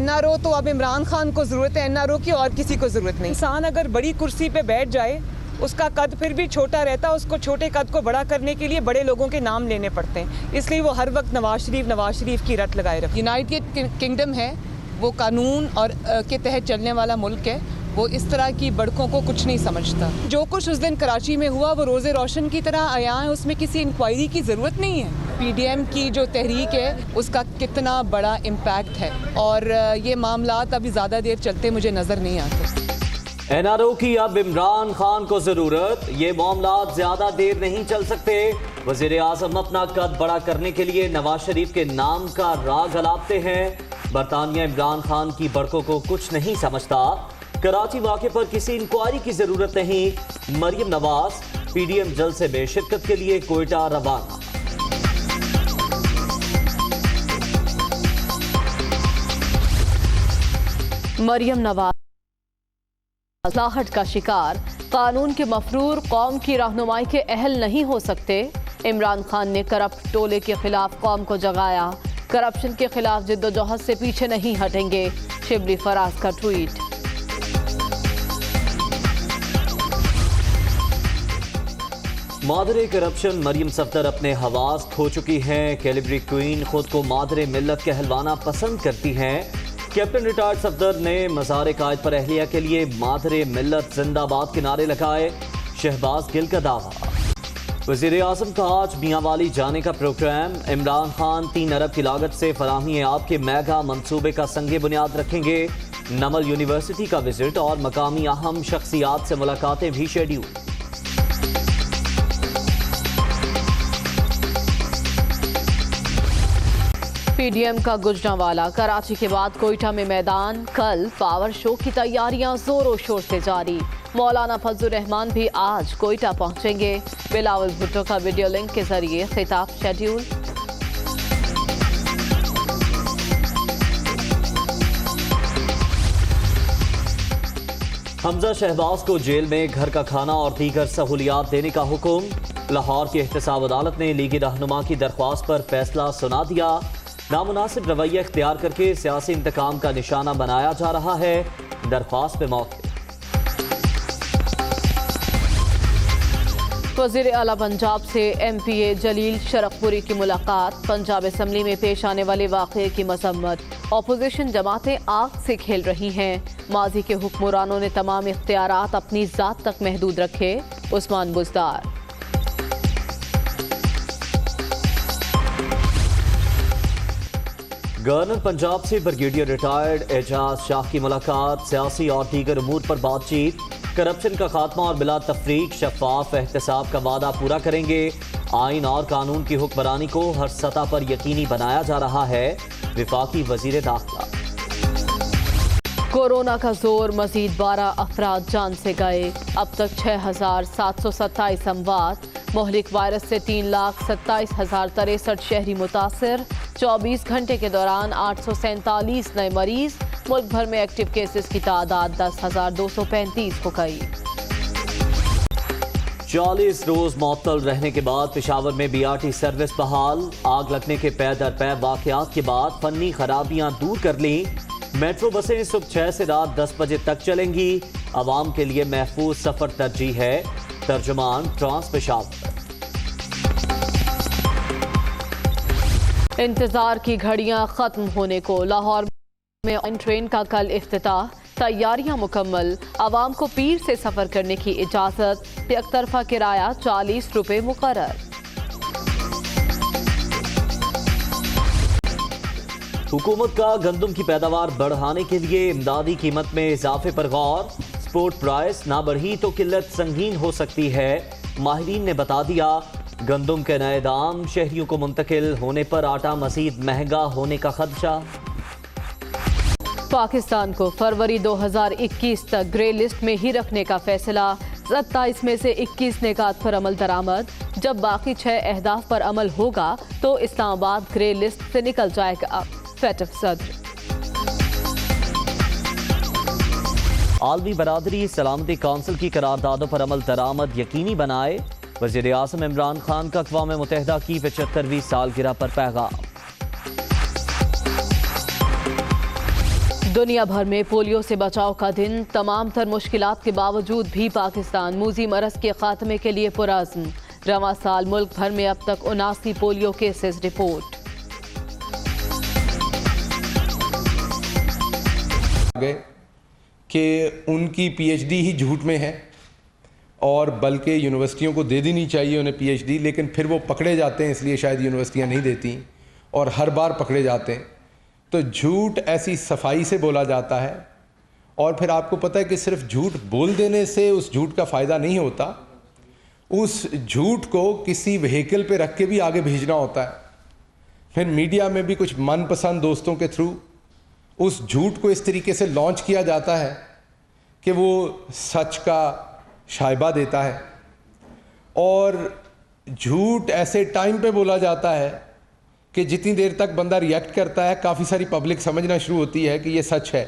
NRO तो अब इमरान खान को ज़रूरत है NRO की, और किसी को ज़रूरत नहीं। इंसान अगर बड़ी कुर्सी पे बैठ जाए, उसका कद फिर भी छोटा रहता है, उसको छोटे कद को बड़ा करने के लिए बड़े लोगों के नाम लेने पड़ते हैं, इसलिए वो हर वक्त नवाज शरीफ की रट लगाए रखते। यूनाइटेड किंगडम है वो कानून और के तहत चलने वाला मुल्क है, वो इस तरह की बड़कों को कुछ नहीं समझता। जो कुछ उस दिन कराची में हुआ वो रोज़े रोशन की तरह आया है, उसमें किसी इंक्वायरी की ज़रूरत नहीं है। PDM की जो तहरीक है उसका कितना बड़ा इम्पैक्ट है, और ये मामलात अभी ज़्यादा देर चलते मुझे नज़र नहीं आते। NRO की अब इमरान खान को जरूरत, ये मामलात ज्यादा देर नहीं चल सकते। वजीर आजम अपना कद बड़ा करने के लिए नवाज शरीफ के नाम का राग अलापते हैं। बरतानिया इमरान खान की बड़कों को कुछ नहीं समझता। कराची वाक़े पर किसी इंक्वायरी की जरूरत नहीं। मरियम नवाज PDM जलसे में शिरकत के लिए कोयटा रवाना। मरियम नवाज लाहट का शिकार, कानून के मफरूर कौम की रहनुमाई के अहल नहीं हो सकते। इमरान खान ने करप्ट टोले के खिलाफ कौम को जगाया, करप्शन के खिलाफ जिद्दोजहद से पीछे नहीं हटेंगे। शिबली फराज का ट्वीट। मादरे करप्शन मरियम सफदर अपने हवास खो चुकी हैं। कैलिब्री क्वीन खुद को मादरे मिल्लत कहलवाना पसंद करती हैं। कैप्टन रिटायर्ड सफदर ने मज़ार कायद पर अहलिया के लिए मादरे मिल्लत जिंदाबाद के नारे लगाए। शहबाज गिल का दावा। वज़ीर आज़म का आज मियांवाली जाने का प्रोग्राम। इमरान खान 3 अरब की लागत से फराहमी आब के मेगा मंसूबे का संगे बुनियाद रखेंगे। नमल यूनिवर्सिटी का विजिट और मकामी अहम शख्सियात से मुलाकातें भी शेड्यूल। PDM का गुजरांवाला, कराची के बाद कोयटा में मैदान। कल पावर शो की तैयारियां जोरों शोर से जारी। मौलाना फजलुर रहमान भी आज कोयटा पहुंचेंगे। बिलावल भुट्टो का वीडियो लिंक के जरिए खिताब शेड्यूल। हमजा शहबाज को जेल में घर का खाना और दीगर सहूलियात देने का हुक्म। लाहौर की एहतसाब अदालत ने लीगी रहनुमा की दरख्वास्त पर फैसला सुना दिया। नामुनासिब रवैया इख्तियार करके सियासी इंतकाम का निशाना बनाया जा रहा है। दरख्वास्त पे मौके। वज़ीर आला पंजाब से MPA जलील शरफपुरी की मुलाकात। पंजाब असम्बली में पेश आने वाले वाक़े की मजम्मत। अपोजिशन जमातें आग से खेल रही हैं। माजी के हुक्मरानों ने तमाम इख्तियारात अपनी ज़ात तक महदूद रखे। उस्मान बुज़दार। गवर्नर पंजाब से ब्रिगेडियर रिटायर्ड एजाज शाह की मुलाकात। सियासी और दीगर उमूर पर बातचीत। करप्शन का खात्मा और बिला तफरीक शफाफ एहतसाब का वादा पूरा करेंगे। आइन और कानून की हुक्मरानी को हर सतह पर यकीनी बनाया जा रहा है। विफाकी वजीर दाखिला। कोरोना का जोर, मजीद 12 अफराद जान से गए। अब तक 6,727 अमवात। मोहलिक वायरस से 3,27,063 शहरी मुतासिर। 24 घंटे के दौरान 847 नए मरीज। मुल्क भर में एक्टिव केसेस की तादाद 10,235 हो गई। 40 रोज मअतल रहने के बाद पेशावर में BRT सर्विस बहाल। आग लगने के पै दर पै वाकयात के बाद फन्नी खराबियां दूर कर ली। मेट्रो बसें सुबह 6 से रात 10 बजे तक चलेंगी। आवाम के लिए महफूज सफर तरजीह है। तर्जुमान ट्रांस पेशावर। इंतजार की घड़ियां खत्म होने को। लाहौर में ट्रेन का कल इफ्तिताह। तैयारियां मुकम्मल। आवाम को पीर से सफर करने की इजाजत। एक तरफा किराया 40 रुपए मुकर्रर। हुकूमत का गंदम की पैदावार बढ़ाने के लिए इमदादी कीमत में इजाफे पर गौर। स्पोर्ट प्राइस ना बढ़ी तो किल्लत संगीन हो सकती है। माहिरीन ने बता दिया। गंदम के नए दाम, शहरियों को मुंतकिल होने पर आटा मजीद महंगा होने का खदशा। पाकिस्तान को फरवरी 2021 तक ग्रे लिस्ट में ही रखने का फैसला। 27 में से 21 निकात पर अमल दरामद। जब बाकी 6 अहदाफ पर अमल होगा तो इस्लामाबाद ग्रे लिस्ट से निकल जाएगा। फैटफ सदर। आलमी बरादरी सलामती काउंसिल की करारदादों पर अमल दरामद यकीनी बनाए। वज़ीर आज़म इमरान खान का अक़वाम मुत्तहिदा की 75वीं सालगिरह पर पैगाम। दुनिया भर में पोलियो से बचाव का दिन। तमाम तर मुश्किलात के बावजूद भी पाकिस्तान मूजी मरज के खात्मे के लिए पुरअज़्म। रवां साल मुल्क भर में अब तक 79 पोलियो केसेस रिपोर्ट। कि उनकी पीएचडी ही झूठ में है और बल्कि यूनिवर्सिटियों को दे देनी चाहिए उन्हें पीएचडी, लेकिन फिर वो पकड़े जाते हैं, इसलिए शायद यूनिवर्सिटियां नहीं देती और हर बार पकड़े जाते हैं। तो झूठ ऐसी सफाई से बोला जाता है और फिर आपको पता है कि सिर्फ झूठ बोल देने से उस झूठ का फ़ायदा नहीं होता, उस झूठ को किसी व्हीकल पे रख के भी आगे भेजना होता है। फिर मीडिया में भी कुछ मनपसंद दोस्तों के थ्रू उस झूठ को इस तरीके से लॉन्च किया जाता है कि वो सच का शायबा देता है और झूठ ऐसे टाइम पे बोला जाता है कि जितनी देर तक बंदा रिएक्ट करता है काफ़ी सारी पब्लिक समझना शुरू होती है कि ये सच है।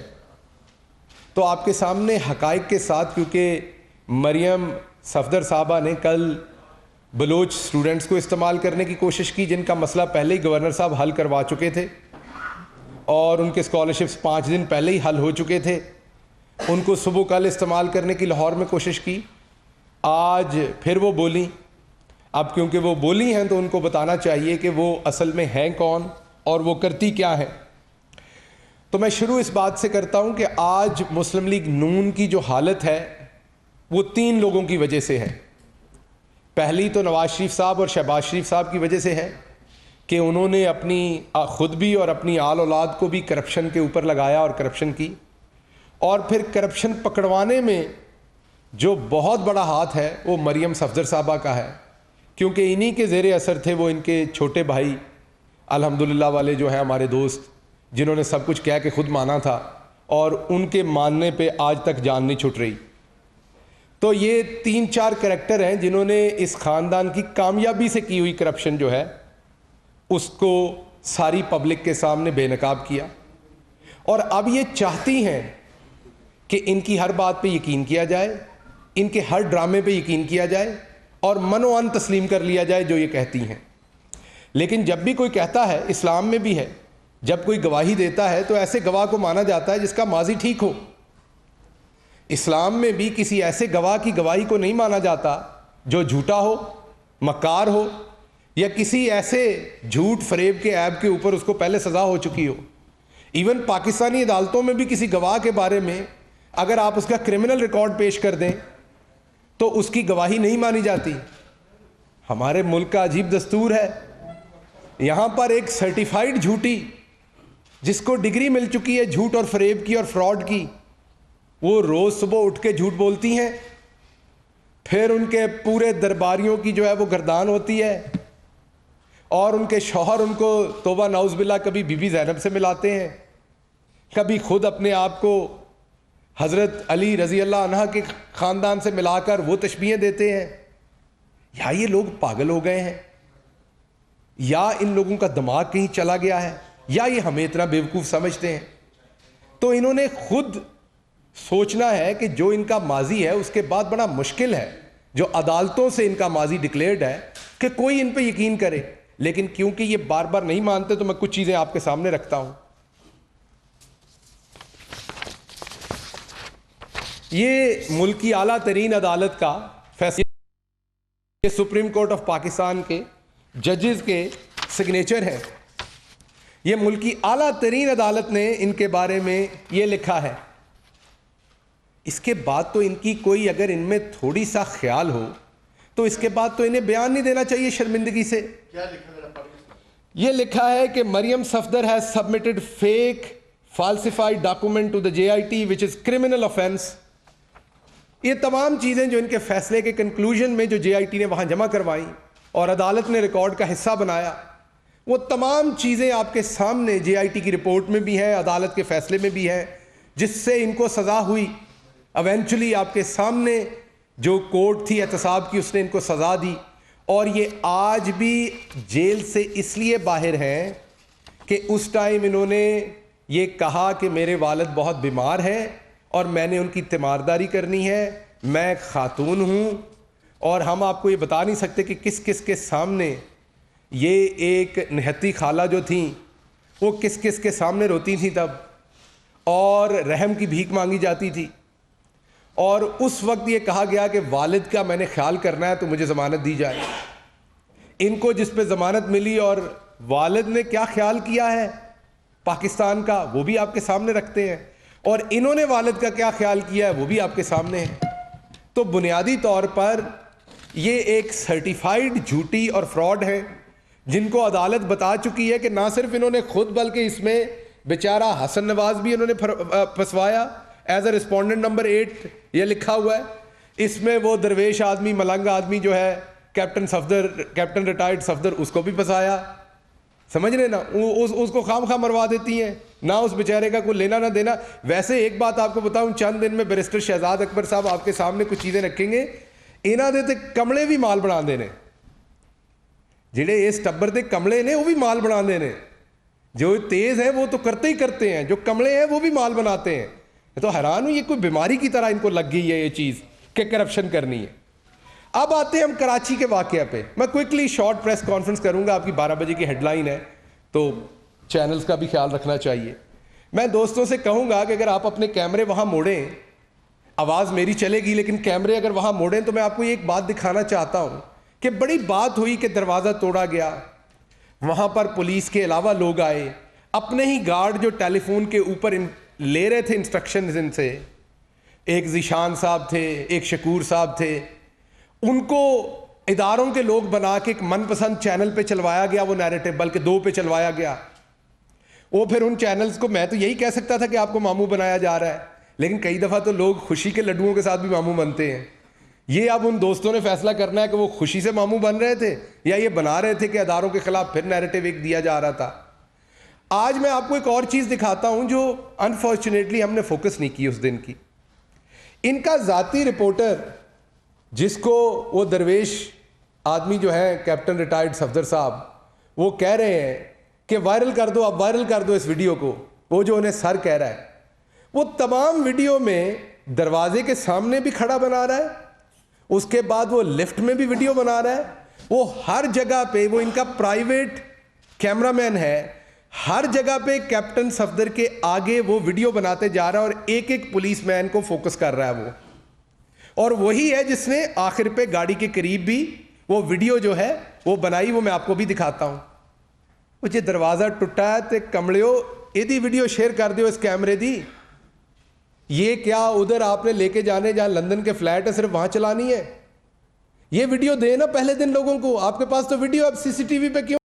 तो आपके सामने हकाइक के साथ, क्योंकि मरियम सफदर साहबा ने कल बलोच स्टूडेंट्स को इस्तेमाल करने की कोशिश की, जिनका मसला पहले ही गवर्नर साहब हल करवा चुके थे और उनके स्कॉलरशिप्स 5 दिन पहले ही हल हो चुके थे। उनको सुबह कल इस्तेमाल करने की लाहौर में कोशिश की, आज फिर वो बोली। अब क्योंकि वो बोली हैं तो उनको बताना चाहिए कि वो असल में हैं कौन और वो करती क्या है। तो मैं शुरू इस बात से करता हूं कि आज मुस्लिम लीग नून की जो हालत है वो 3 लोगों की वजह से है। पहली तो नवाज शरीफ साहब और शहबाज शरीफ साहब की वजह से है कि उन्होंने अपनी खुद भी और अपनी आल औलाद को भी करप्शन के ऊपर लगाया और करप्शन की, और फिर करप्शन पकड़वाने में जो बहुत बड़ा हाथ है वो मरियम सफदर साहबा का है, क्योंकि इन्हीं के ज़ेरे असर थे वो इनके छोटे भाई अल्हम्दुलिल्लाह वाले जो हैं हमारे दोस्त, जिन्होंने सब कुछ कह के खुद माना था और उनके मानने पे आज तक जान नहीं छुट रही। तो ये 3-4 करैक्टर हैं जिन्होंने इस ख़ानदान की कामयाबी से की हुई करप्शन जो है उसको सारी पब्लिक के सामने बेनकाब किया, और अब ये चाहती हैं कि इनकी हर बात पे यकीन किया जाए, इनके हर ड्रामे पे यकीन किया जाए और मनोअन तस्लीम कर लिया जाए जो ये कहती हैं। लेकिन जब भी कोई कहता है, इस्लाम में भी है, जब कोई गवाही देता है तो ऐसे गवाह को माना जाता है जिसका माजी ठीक हो। इस्लाम में भी किसी ऐसे गवाह की गवाही को नहीं माना जाता जो झूठा हो, मक्कार हो, या किसी ऐसे झूठ फरेब के ऐब के ऊपर उसको पहले सज़ा हो चुकी हो। इवन पाकिस्तानी अदालतों में भी किसी गवाह के बारे में अगर आप उसका क्रिमिनल रिकॉर्ड पेश कर दें तो उसकी गवाही नहीं मानी जाती। हमारे मुल्क का अजीब दस्तूर है, यहाँ पर एक सर्टिफाइड झूठी जिसको डिग्री मिल चुकी है झूठ और फरेब की और फ्रॉड की, वो रोज़ सुबह उठ के झूठ बोलती हैं, फिर उनके पूरे दरबारियों की जो है वो गर्दान होती है और उनके शौहर उनको तौबा नाउज़बिल्ला कभी बीबी ज़ैनब से मिलाते हैं, कभी खुद अपने आप को हज़रत अली रज़ी अल्लाह अन्हा के ख़ानदान से मिलाकर वो तशबीहें देते हैं। या ये लोग पागल हो गए हैं, या इन लोगों का दिमाग कहीं चला गया है, या ये हमें इतना बेवकूफ़ समझते हैं। तो इन्होंने खुद सोचना है कि जो इनका माजी है उसके बाद बड़ा मुश्किल है, जो अदालतों से इनका माजी डिक्लेयर्ड है, कि कोई इन पे यकीन करे। लेकिन क्योंकि ये बार बार नहीं मानते तो मैं कुछ चीज़ें आपके सामने रखता हूं। ये मुल्क की आला तरीन अदालत का फैसला, सुप्रीम कोर्ट ऑफ पाकिस्तान के जजेस के सिग्नेचर है। ये मुल्क की आला तरीन अदालत ने इनके बारे में ये लिखा है। इसके बाद तो इनकी कोई अगर इनमें थोड़ी सा ख्याल हो तो इसके बाद तो इन्हें बयान नहीं देना चाहिए शर्मिंदगी से। क्या लिखा? ये लिखा है कि Maryam Safdar has submitted fake falsified document to the JIT which is criminal offence. ये तमाम चीज़ें जो इनके फैसले के कंक्लूजन में जो JIT ने वहाँ जमा करवाई और अदालत ने रिकॉर्ड का हिस्सा बनाया, वो तमाम चीज़ें आपके सामने JIT की रिपोर्ट में भी हैं, अदालत के फैसले में भी हैं, जिससे इनको सज़ा हुई। इवेंचुअली आपके सामने जो कोर्ट थी एहतसाब की, उसने इनको सज़ा दी, और ये आज भी जेल से इसलिए बाहर हैं कि उस टाइम इन्होंने ये कहा कि मेरे वालिद बहुत बीमार हैं और मैंने उनकी तीमारदारी करनी है, मैं खातून हूँ, और हम आपको ये बता नहीं सकते कि किस किस के सामने ये एक निहत्ती खाला जो थी वो किस किस के सामने रोती थी तब। और रहम की भीख मांगी जाती थी, और उस वक्त ये कहा गया कि वालिद का मैंने ख्याल करना है तो मुझे ज़मानत दी जाए। इनको जिस पे ज़मानत मिली और वालिद ने क्या ख्याल किया है पाकिस्तान का, वो भी आपके सामने रखते हैं, और इन्होंने वालिद का क्या ख्याल किया है वो भी आपके सामने है। तो बुनियादी तौर पर ये एक सर्टिफाइड झूठी और फ्रॉड है, जिनको अदालत बता चुकी है कि ना सिर्फ इन्होंने खुद बल्कि इसमें बेचारा हसन नवाज भी इन्होंने फंसवाया। एज ए रिस्पोंडेंट नंबर 8 ये लिखा हुआ है, इसमें वो दरवेश आदमी, मलंग आदमी जो है कैप्टन रिटायर्ड सफदर, उसको भी फंसाया। समझ रहे ना, उसको खाम खा मरवा देती हैं, ना उस बेचारे का कोई लेना ना देना। वैसे एक बात आपको बताऊं, चंद दिन में बैरिस्टर शहजाद अकबर साहब आपके सामने कुछ चीज़ें रखेंगे, इन्हों दे ते कमले भी माल बना देने, जिहड़े इस टब्बर के कमले ने वो भी माल बना देने। जो तेज़ है वो तो करते ही करते हैं, जो कमले हैं वो भी माल बनाते हैं। मैं तो हैरान हूँ, ये कोई बीमारी की तरह इनको लग गई है ये चीज़ कि करप्शन करनी है। अब आते हैं हम कराची के वाक़या पे। मैं क्विकली शॉर्ट प्रेस कॉन्फ्रेंस करूंगा, आपकी 12 बजे की हेडलाइन है तो चैनल्स का भी ख्याल रखना चाहिए। मैं दोस्तों से कहूंगा कि अगर आप अपने कैमरे वहां मोड़ें, आवाज़ मेरी चलेगी लेकिन कैमरे अगर वहां मोड़ें, तो मैं आपको एक बात दिखाना चाहता हूं कि बड़ी बात हुई कि दरवाज़ा तोड़ा गया, वहां पर पुलिस के अलावा लोग आए, अपने ही गार्ड जो टेलीफोन के ऊपर ले रहे थे इंस्ट्रक्शंस इनसे, एक जीशान साहब थे, एक शकूर साहब थे, उनको इदारों के लोग बना के एक मनपसंद चैनल पे चलवाया गया वो नैरेटिव, बल्कि 2 पे चलवाया गया। वो फिर उन चैनल्स को, मैं तो यही कह सकता था कि आपको मामू बनाया जा रहा है, लेकिन कई दफ़ा तो लोग खुशी के लड्डुओं के साथ भी मामू बनते हैं। ये अब उन दोस्तों ने फैसला करना है कि वो खुशी से मामू बन रहे थे या ये बना रहे थे कि अदारों के खिलाफ फिर नैरेटिव एक दिया जा रहा था। आज मैं आपको एक और चीज़ दिखाता हूं जो अनफॉर्चुनेटली हमने फोकस नहीं की उस दिन की। इनका ज़ाती रिपोर्टर, जिसको वो दरवेश आदमी जो है कैप्टन रिटायर्ड सफदर साहब, वो कह रहे हैं कि वायरल कर दो, अब वायरल कर दो इस वीडियो को, वो जो उन्हें सर कह रहा है, वो तमाम वीडियो में दरवाजे के सामने भी खड़ा बना रहा है, उसके बाद वो लिफ्ट में भी वीडियो बना रहा है, वो हर जगह पे, वो इनका प्राइवेट कैमरामैन है, हर जगह पे कैप्टन सफदर के आगे वो वीडियो बनाते जा रहा है और एक एक पुलिसमैन को फोकस कर रहा है वो। और वही है जिसने आखिर पे गाड़ी के करीब भी वो वीडियो जो है वो बनाई, वो मैं आपको भी दिखाता हूं। वो जो दरवाज़ा टुटा है तो कमलियो यदि वीडियो शेयर कर दियो इस कैमरे दी। ये क्या उधर आपने लेके जाने जहां लंदन के फ्लैट है सिर्फ वहां चलानी है? ये वीडियो दे ना पहले दिन लोगों को, आपके पास तो वीडियो, अब सीसीटीवी पे क्यों